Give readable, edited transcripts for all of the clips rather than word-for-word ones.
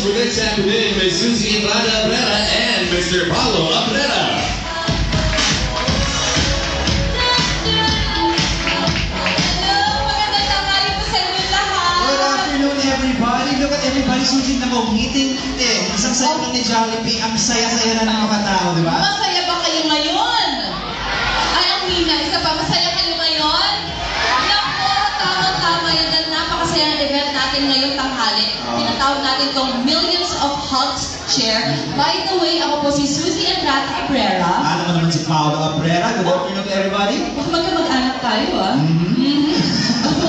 for this afternoon, Ms. Susie Entrada Abrera and Mr. Paulo Abrera. Everybody, look at everybody, Susie, na ngiting. Isang sayo lang ni Jollibee, ang saya-saya na ng mga tao, di ba? Masaya ba kayo ngayon? Ay, ang hina. Isa pa, masaya kayo ngayon? Naku, tama-tama yan. Dahil napakasaya ng event natin ngayong tanghali. Tinatawag natin itong Millions of Hugs Share. By the way, ako po si Susie Entrada Abrera. Ano naman si Paulo Abrera. Good afternoon to everybody. Baka magkamag-anak tayo, ah.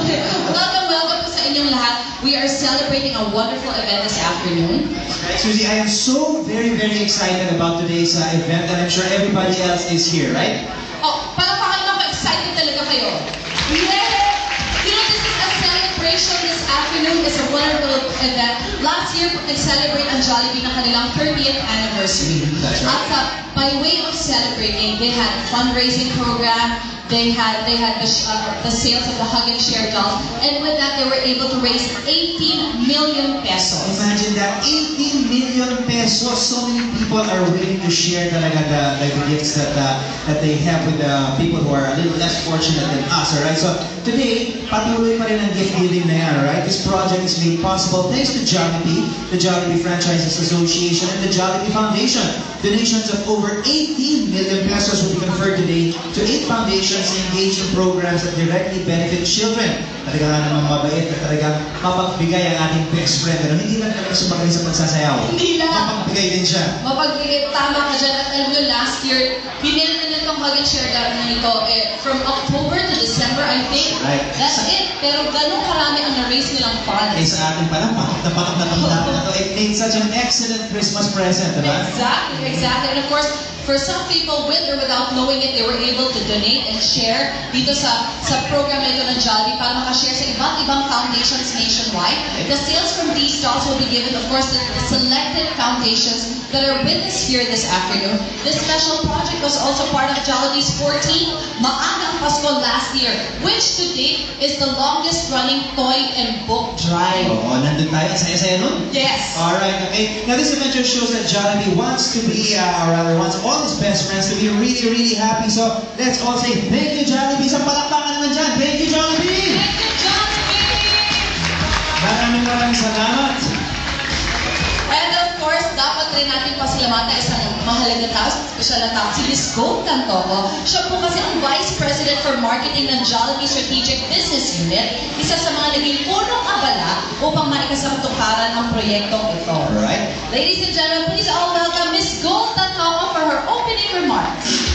Okay. Welcome po sa inyong lahat. We are celebrating a wonderful event this afternoon. Susie, I am so very excited about today's event, and I'm sure everybody else is here, right? Oh, palakpakan ako, excited talaga kayo. Yeah! You know, this is a celebration this afternoon. It's a wonderful event. Last year, nag-celebrate ang Jollibee ng kanilang 30th anniversary. That's right. At by way of celebrating, they had a fundraising program. They had the sales of the Hug and Share dolls, and with that they were able to raise 18 million pesos. Imagine that, 18 million pesos. So many people are willing to share talaga the gifts that they have with the people who are a little less fortunate than us, alright? So today, patuloy pa rin ang gift giving na yan, alright? This project is made possible thanks to Jollibee, the Jollibee Franchises Association, and the Jollibee Foundation. Donations of over 18 million pesos will be conferred today to 8 foundations engaged in programs that directly benefit children. Talaga nga naman mabait na talagang mapagbigay ang ating best friend. Pero hindi lang talaga sumagaling sa pagsasayaw. Hindi lang. Mapagbigay din siya. Mapagbigay, tama ka dyan. At alam nyo, last year, binili na nitong Hug and Share na nito from October to December, I think. Right. That's it. Pero ganun karami ang na-raise nilang funds. Eh sa atin pala, patok na tanda na to. It made such an excellent Christmas present, diba? Exactly. And of course, for some people, with or without knowing it, they were able to donate and share dito sa program na ito ng Jollibee para makashare sa iba't ibang foundations nationwide. The sales from these dolls will be given, of course, to the selected foundations that are with us here this afternoon. This special project was also part of Jollibee's 14th Maagang Pasko last year, which to date is the longest running toy and book drive. Oo, nandun tayo. Ang saya-saya nun. Yes. Alright, okay. Now this event just shows that Jollibee wants to be, or rather wants all his best friends to be really happy. So let's all say thank you, Jollibee. Sa palakpakan naman dyan. Thank you, Jollibee! Thank you, Jollibee! Maraming salamat. And of course, dapat rin natin pasilamatan isang mahalaga tao, special na tao, si Ms. Gold Cantoco. Siya po kasi ang Vice President for Marketing ng Jollibee Strategic Business Unit, isa sa mga naging punong abala upang maikasangtukaran ang proyektong ito. Alright. Ladies and gentlemen, please all welcome Ms. Gold Cantoco for her opening remarks.